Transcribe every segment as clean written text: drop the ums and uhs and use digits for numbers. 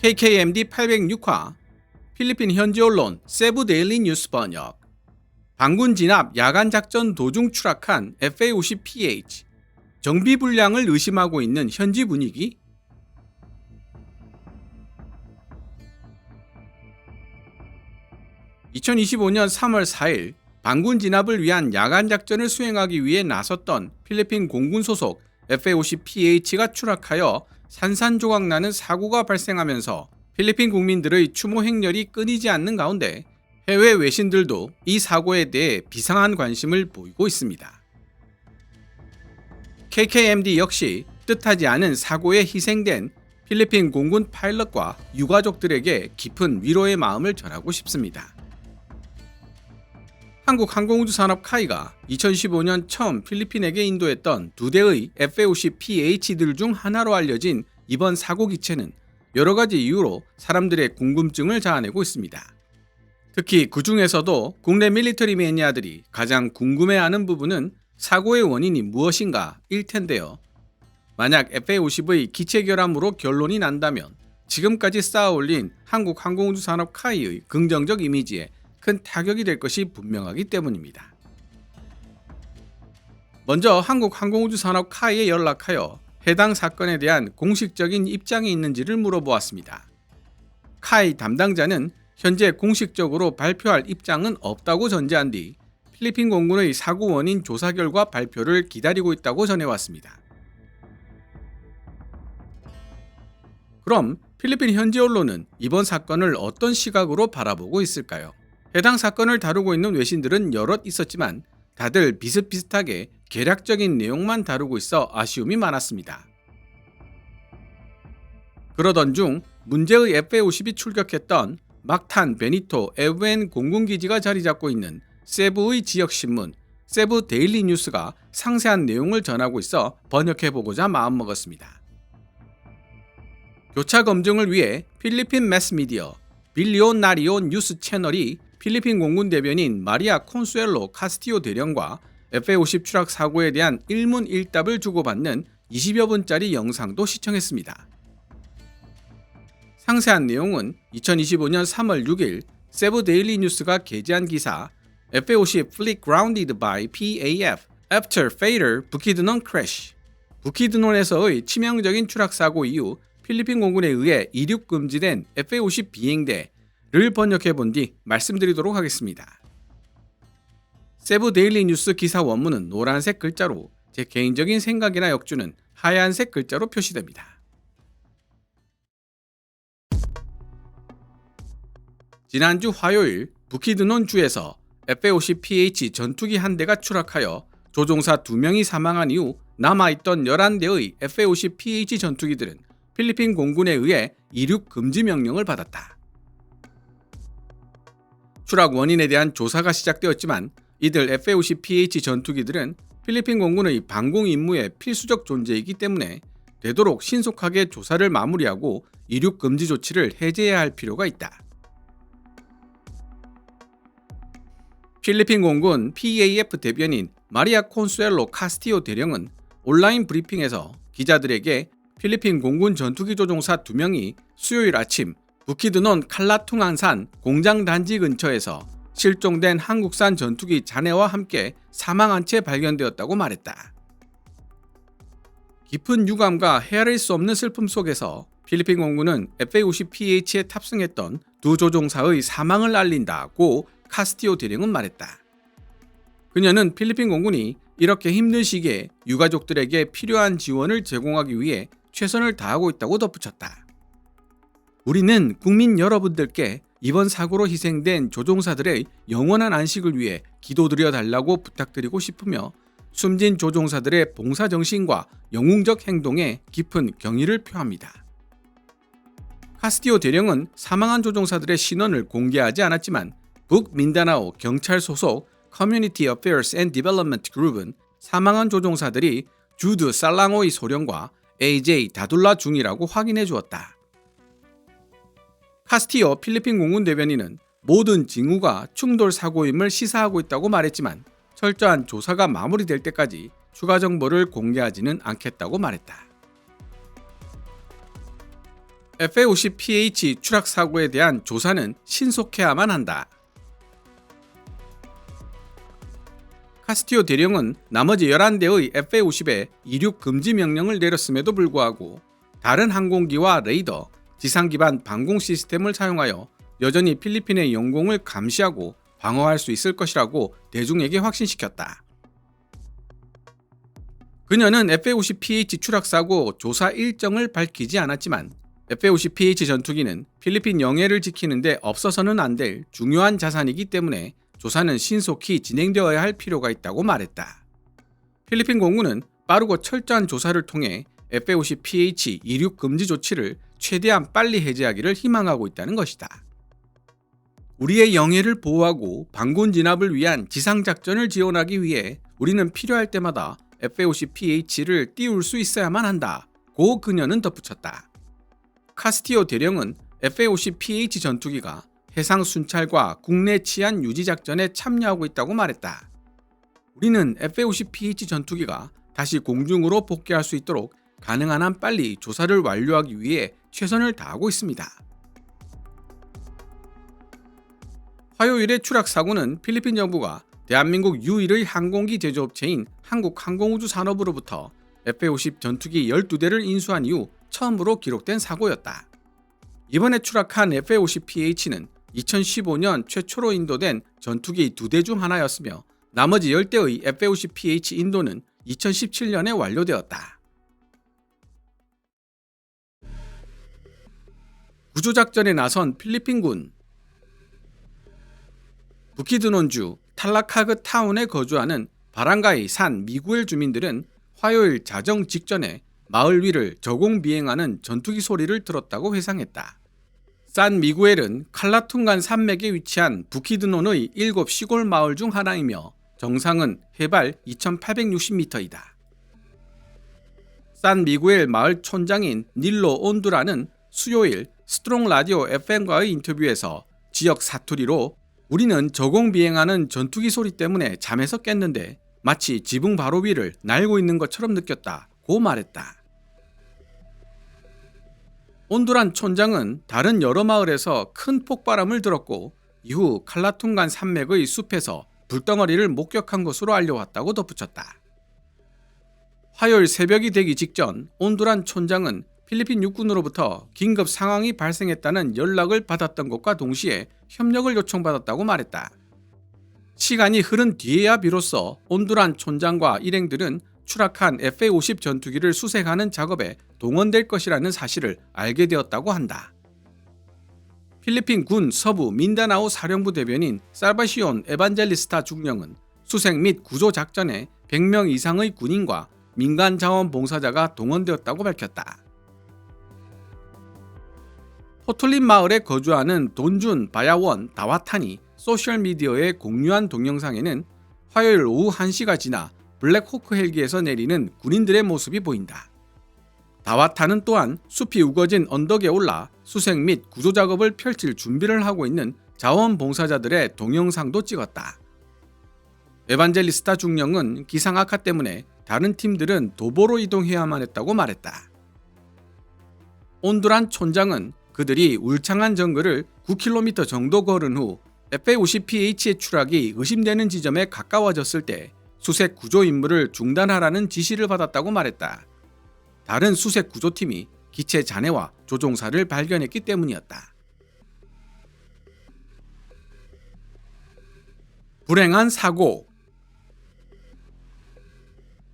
KKMD 806화 필리핀 현지 언론 세부 데일리 뉴스 번역 반군 진압 야간 작전 도중 추락한 FA-50PH 정비 불량을 의심하고 있는 현지 분위기. (2025년 3월 4일) 반군 진압을 위한 야간 작전을 수행하기 위해 나섰던 필리핀 공군 소속 FA-50PH가 추락하여 산산조각 나는 사고가 발생하면서 필리핀 국민들의 추모 행렬이 끊이지 않는 가운데 해외 외신들도 이 사고에 대해 비상한 관심을 보이고 있습니다. KKMD 역시 뜻하지 않은 사고에 희생된 필리핀 공군 파일럿과 유가족들에게 깊은 위로의 마음을 전하고 싶습니다. 한국항공우주산업 카이가 2015년 처음 필리핀에게 인도했던 2대의 FA-50PH들 중 하나로 알려진 이번 사고 기체는 여러 가지 이유로 사람들의 궁금증을 자아내고 있습니다. 특히 그 중에서도 국내 밀리터리 매니아들이 가장 궁금해하는 부분은 사고의 원인이 무엇인가 일 텐데요. 만약 FA-50의 기체 결함으로 결론이 난다면 지금까지 쌓아올린 한국항공우주산업 카이의 긍정적 이미지에 큰 타격이 될 것이 분명하기 때문입니다. 먼저 한국항공우주산업 카이에 연락하여 해당 사건에 대한 공식적인 입장이 있는지를 물어보았습니다. 카이 담당자는 현재 공식적으로 발표할 입장은 없다고 전제한 뒤 필리핀 공군의 사고 원인 조사 결과 발표를 기다리고 있다고 전해왔습니다. 그럼 필리핀 현지 언론은 이번 사건을 어떤 시각으로 바라보고 있을까요? 해당 사건을 다루고 있는 외신들은 여럿 있었지만 다들 비슷비슷하게 개략적인 내용만 다루고 있어 아쉬움이 많았습니다. 그러던 중 문제의 FA-50이 출격했던 막탄 베니토 에브엔 공군기지가 자리 잡고 있는 세부의 지역신문 세부 데일리 뉴스가 상세한 내용을 전하고 있어 번역해보고자 마음먹었습니다. 교차 검증을 위해 필리핀 매스미디어 빌리오나리오 뉴스 채널이 필리핀 공군 대변인 마리아 콘수엘로 카스티오 대령과 FA-50 추락 사고에 대한 일문일답을 주고받는 20여 분짜리 영상도 시청했습니다. 상세한 내용은 2025년 3월 6일 세부 데일리 뉴스가 게재한 기사 FA-50 fleet grounded by PAF after fatal 부키드논 crash. 부키드논에서의 치명적인 추락 사고 이후 필리핀 공군에 의해 이륙 금지된 FA-50 비행대를 번역해 본 뒤 말씀드리도록 하겠습니다. 세부 데일리 뉴스 기사 원문은 노란색 글자로 제 개인적인 생각이나 역주는 하얀색 글자로 표시됩니다. 지난주 화요일 부키드논 주에서 FA-50PH 전투기 한 대가 추락하여 조종사 2명이 사망한 이후 남아있던 11대의 FA-50PH 전투기들은 필리핀 공군에 의해 이륙 금지 명령을 받았다. 추락 원인에 대한 조사가 시작되었지만 이들 FA-50PH 전투기들은 필리핀 공군의 방공 임무의 필수적 존재이기 때문에 되도록 신속하게 조사를 마무리하고 이륙 금지 조치를 해제해야 할 필요가 있다. 필리핀 공군 PAF 대변인 마리아 콘수엘로 카스티오 대령은 온라인 브리핑에서 기자들에게 필리핀 공군 전투기 조종사 2명이 수요일 아침 부키드논 칼라퉁안산 공장 단지 근처에서 실종된 한국산 전투기 잔해와 함께 사망한 채 발견되었다고 말했다. 깊은 유감과 헤아릴 수 없는 슬픔 속에서 필리핀 공군은 FA-50PH에 탑승했던 2 조종사의 사망을 알린다고 카스티오 대령은 말했다. 그녀는 필리핀 공군이 이렇게 힘든 시기에 유가족들에게 필요한 지원을 제공하기 위해 최선을 다하고 있다고 덧붙였다. 우리는 국민 여러분들께 이번 사고로 희생된 조종사들의 영원한 안식을 위해 기도드려 달라고 부탁드리고 싶으며 숨진 조종사들의 봉사정신과 영웅적 행동에 깊은 경의를 표합니다. 카스티오 대령은 사망한 조종사들의 신원을 공개하지 않았지만 북민다나오 경찰 소속 Community Affairs and Development Group은 사망한 조종사들이 주드 살랑오이 소령과 AJ 다둘라 중이라고 확인해 주었다. 카스티오 필리핀 공군 대변인은 모든 징후가 충돌 사고임을 시사하고 있다고 말했지만 철저한 조사가 마무리될 때까지 추가 정보를 공개하지는 않겠다고 말했다. FA-50PH 추락 사고에 대한 조사는 신속해야만 한다. 카스티오 대령은 나머지 11대의 FA-50에 이륙 금지 명령을 내렸음에도 불구하고 다른 항공기와 레이더, 지상 기반 방공 시스템을 사용하여 여전히 필리핀의 영공을 감시하고 방어할 수 있을 것이라고 대중에게 확신시켰다. 그녀는 FA-50PH 추락 사고 조사 일정을 밝히지 않았지만 FA-50PH 전투기는 필리핀 영해를 지키는 데 없어서는 안 될 중요한 자산이기 때문에 조사는 신속히 진행되어야 할 필요가 있다고 말했다. 필리핀 공군은 빠르고 철저한 조사를 통해 FA-50PH 이륙 금지 조치를 최대한 빨리 해제하기를 희망하고 있다는 것이다. 우리의 영해를 보호하고 반군 진압을 위한 지상작전을 지원하기 위해 우리는 필요할 때마다 FA-50PH를 띄울 수 있어야만 한다고 그녀는 덧붙였다. 카스티오 대령은 FA-50PH 전투기가 해상 순찰과 국내 치안 유지 작전에 참여하고 있다고 말했다. 우리는 FA-50PH 전투기가 다시 공중으로 복귀할 수 있도록 가능한 한 빨리 조사를 완료하기 위해 최선을 다하고 있습니다. 화요일의 추락 사고는 필리핀 정부가 대한민국 유일의 항공기 제조업체인 한국항공우주산업으로부터 FA-50 전투기 12대를 인수한 이후 처음으로 기록된 사고였다. 이번에 추락한 FA-50PH는 2015년 최초로 인도된 전투기 2대 중 하나였으며 나머지 10대의 FA-50PH 인도는 2017년에 완료되었다. 구조작전에 나선 필리핀군. 부키드논주 탈라카그 타운에 거주하는 바랑가이 산 미구엘 주민들은 화요일 자정 직전에 마을 위를 저공 비행하는 전투기 소리를 들었다고 회상했다. 산 미구엘은 칼라퉁간 산맥에 위치한 부키드논의 7 시골 마을 중 하나이며 정상은 해발 2860m이다. 산 미구엘 마을 촌장인 닐로 온두라는 수요일 스트롱 라디오 FM과의 인터뷰에서 지역 사투리로 우리는 저공 비행하는 전투기 소리 때문에 잠에서 깼는데 마치 지붕 바로 위를 날고 있는 것처럼 느꼈다고 말했다. 온두란 촌장은 다른 여러 마을에서 큰 폭발음을 들었고 이후 칼라퉁간 산맥의 숲에서 불덩어리를 목격한 것으로 알려왔다고 덧붙였다. 화요일 새벽이 되기 직전 온두란 촌장은 필리핀 육군으로부터 긴급 상황이 발생했다는 연락을 받았던 것과 동시에 협력을 요청받았다고 말했다. 시간이 흐른 뒤에야 비로소 온두란 촌장과 일행들은 추락한 FA-50 전투기를 수색하는 작업에 동원될 것이라는 사실을 알게 되었다고 한다. 필리핀 군 서부 민다나오 사령부 대변인 살바시온 에반젤리스타 중령은 수색 및 구조 작전에 100명 이상의 군인과 민간 자원봉사자가 동원되었다고 밝혔다. 포톨린 마을에 거주하는 돈준 바야원 다와탄이 소셜미디어에 공유한 동영상에는 화요일 오후 1시가 지나 블랙호크 헬기에서 내리는 군인들의 모습이 보인다. 다와탄은 또한 숲이 우거진 언덕에 올라 수색 및 구조 작업을 펼칠 준비를 하고 있는 자원봉사자들의 동영상도 찍었다. 에반젤리스타 중령은 기상 악화 때문에 다른 팀들은 도보로 이동해야만 했다고 말했다. 온두란 촌장은 그들이 울창한 정글을 9km 정도 걸은 후 FA-50PH의 추락이 의심되는 지점에 가까워졌을 때 수색 구조 임무를 중단하라는 지시를 받았다고 말했다. 다른 수색 구조팀이 기체 잔해와 조종사를 발견했기 때문이었다. 불행한 사고.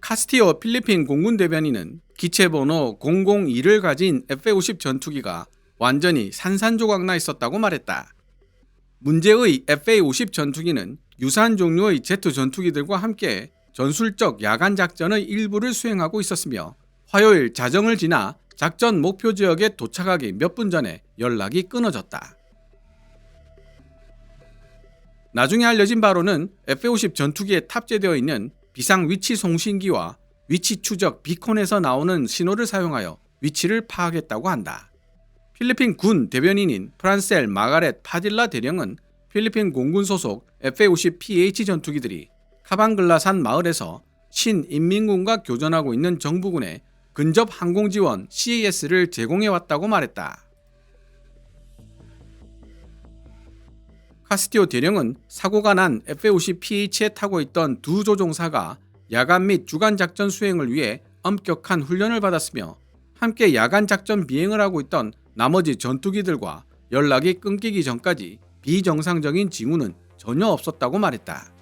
카스티오 필리핀 공군 대변인은 기체 번호 002를 가진 FA-50 전투기가 완전히 산산조각 나 있었다고 말했다. 문제의 FA-50 전투기는 유사한 종류의 제트 전투기들과 함께 전술적 야간 작전의 일부를 수행하고 있었으며 화요일 자정을 지나 작전 목표 지역에 도착하기 몇 분 전에 연락이 끊어졌다. 나중에 알려진 바로는 FA-50 전투기에 탑재되어 있는 비상 위치 송신기와 위치 추적 비콘에서 나오는 신호를 사용하여 위치를 파악했다고 한다. 필리핀 군 대변인인 프란셀 마가렛 파딜라 대령은 필리핀 공군 소속 FA-50PH 전투기들이 카방글라산 마을에서 신인민군과 교전하고 있는 정부군에 근접 항공지원 CAS를 제공해왔다고 말했다. 카스티오 대령은 사고가 난 FA-50PH에 타고 있던 두 조종사가 야간 및 주간 작전 수행을 위해 엄격한 훈련을 받았으며 함께 야간 작전 비행을 하고 있던 나머지 전투기들과 연락이 끊기기 전까지 비정상적인 징후는 전혀 없었다고 말했다.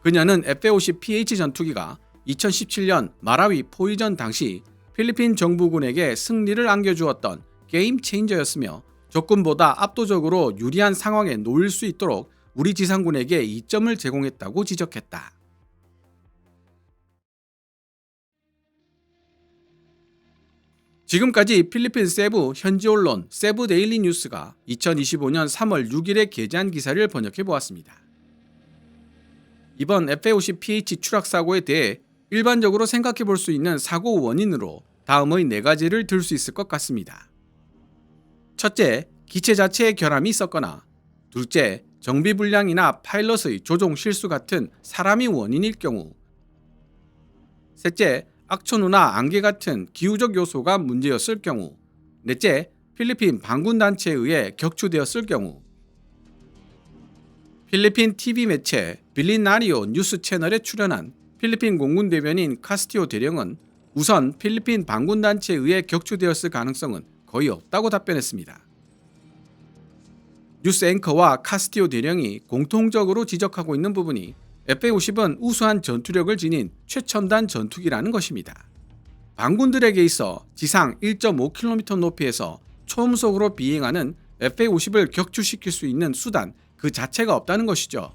그녀는 FA-50PH 전투기가 2017년 마라위 포위전 당시 필리핀 정부군에게 승리를 안겨주었던 게임 체인저였으며 적군보다 압도적으로 유리한 상황에 놓일 수 있도록 우리 지상군에게 이점을 제공했다고 지적했다. 지금까지 필리핀 세부 현지 언론 세부 데일리 뉴스가 2025년 3월 6일에 게재한 기사를 번역해 보았습니다. 이번 FA-50PH 추락 사고에 대해 일반적으로 생각해 볼 수 있는 사고 원인으로 다음의 4가지를 들 수 있을 것 같습니다. 첫째, 기체 자체에 결함이 있었거나, 둘째, 정비 불량이나 파일럿의 조종 실수 같은 사람이 원인일 경우, 셋째, 악천후나 안개 같은 기후적 요소가 문제였을 경우, 넷째, 필리핀 반군 단체에 의해 격추되었을 경우. 필리핀 TV 매체 빌리나리오 뉴스 채널에 출연한 필리핀 공군 대변인 카스티오 대령은 우선 필리핀 반군 단체에 의해 격추되었을 가능성은 거의 없다고 답변했습니다. 뉴스 앵커와 카스티오 대령이 공통적으로 지적하고 있는 부분이 FA-50은 우수한 전투력을 지닌 최첨단 전투기라는 것입니다. 반군들에게 있어 지상 1.5km 높이에서 초음속으로 비행하는 FA-50을 격추시킬 수 있는 수단 그 자체가 없다는 것이죠.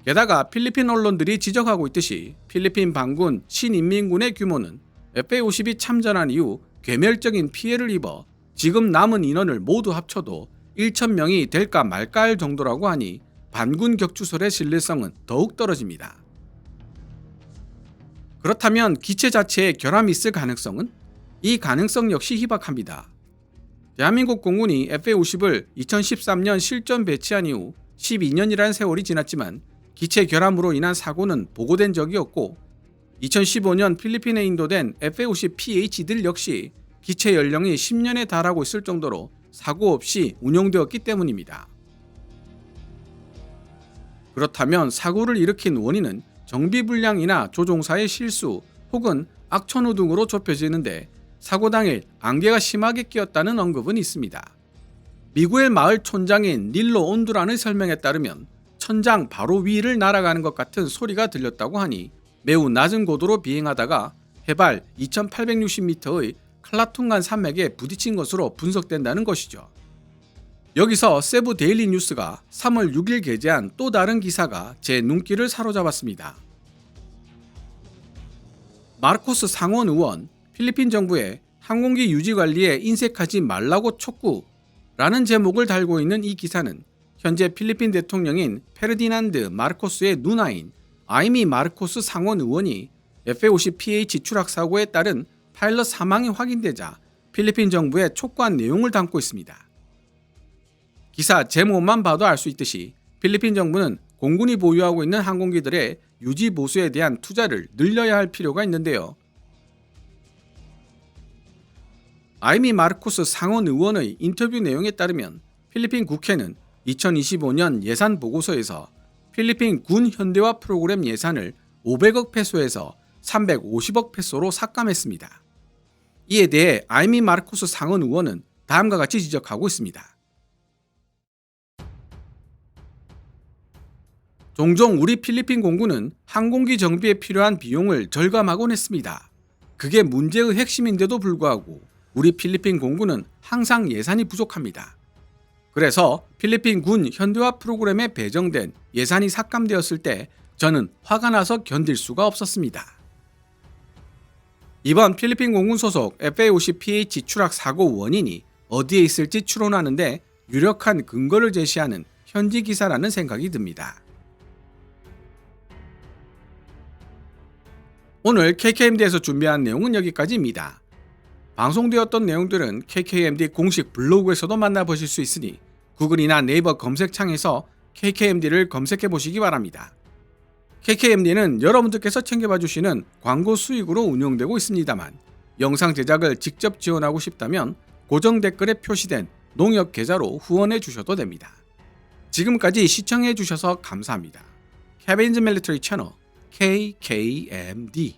게다가 필리핀 언론들이 지적하고 있듯이 필리핀 반군 신인민군의 규모는 FA-50이 참전한 이후 괴멸적인 피해를 입어 지금 남은 인원을 모두 합쳐도 1,000명이 될까 말까 할 정도라고 하니 반군 격추설의 신뢰성은 더욱 떨어집니다. 그렇다면 기체 자체에 결함이 있을 가능성은? 이 가능성 역시 희박합니다. 대한민국 공군이 FA-50을 2013년 실전 배치한 이후 12년이라는 세월이 지났지만 기체 결함으로 인한 사고는 보고된 적이 없고 2015년 필리핀에 인도된 FA-50PH들 역시 기체 연령이 10년에 달하고 있을 정도로 사고 없이 운용되었기 때문입니다. 그렇다면 사고를 일으킨 원인은 정비불량이나 조종사의 실수 혹은 악천후 등으로 좁혀지는데 사고 당일 안개가 심하게 끼었다는 언급은 있습니다. 미구엘 마을 촌장인 닐로 온두란의 설명에 따르면 천장 바로 위를 날아가는 것 같은 소리가 들렸다고 하니 매우 낮은 고도로 비행하다가 해발 2860m의 칼라퉁간 산맥에 부딪힌 것으로 분석된다는 것이죠. 여기서 세부 데일리 뉴스가 3월 6일 게재한 또 다른 기사가 제 눈길을 사로잡았습니다. 마르코스 상원 의원, 필리핀 정부의 항공기 유지 관리에 인색하지 말라고 촉구라는 제목을 달고 있는 이 기사는 현재 필리핀 대통령인 페르디난드 마르코스의 누나인 아이미 마르코스 상원 의원이 FA-50PH 추락 사고에 따른 파일럿 사망이 확인되자 필리핀 정부에 촉구한 내용을 담고 있습니다. 기사 제목만 봐도 알 수 있듯이 필리핀 정부는 공군이 보유하고 있는 항공기들의 유지 보수에 대한 투자를 늘려야 할 필요가 있는데요. 아이미 마르코스 상원 의원의 인터뷰 내용에 따르면 필리핀 국회는 2025년 예산 보고서에서 필리핀 군 현대화 프로그램 예산을 500억 페소에서 350억 페소로 삭감했습니다. 이에 대해 아이미 마르코스 상원 의원은 다음과 같이 지적하고 있습니다. 종종 우리 필리핀 공군은 항공기 정비에 필요한 비용을 절감하곤 했습니다. 그게 문제의 핵심인데도 불구하고 우리 필리핀 공군은 항상 예산이 부족합니다. 그래서 필리핀 군 현대화 프로그램에 배정된 예산이 삭감되었을 때 저는 화가 나서 견딜 수가 없었습니다. 이번 필리핀 공군 소속 FA-50PH 추락 사고 원인이 어디에 있을지 추론하는데 유력한 근거를 제시하는 현지 기사라는 생각이 듭니다. 오늘 KKMD에서 준비한 내용은 여기까지입니다. 방송되었던 내용들은 KKMD 공식 블로그에서도 만나보실 수 있으니 구글이나 네이버 검색창에서 KKMD를 검색해 보시기 바랍니다. KKMD는 여러분들께서 챙겨봐 주시는 광고 수익으로 운영되고 있습니다만 영상 제작을 직접 지원하고 싶다면 고정 댓글에 표시된 농협 계좌로 후원해 주셔도 됩니다. 지금까지 시청해 주셔서 감사합니다. Kevin's Military Channel KKMD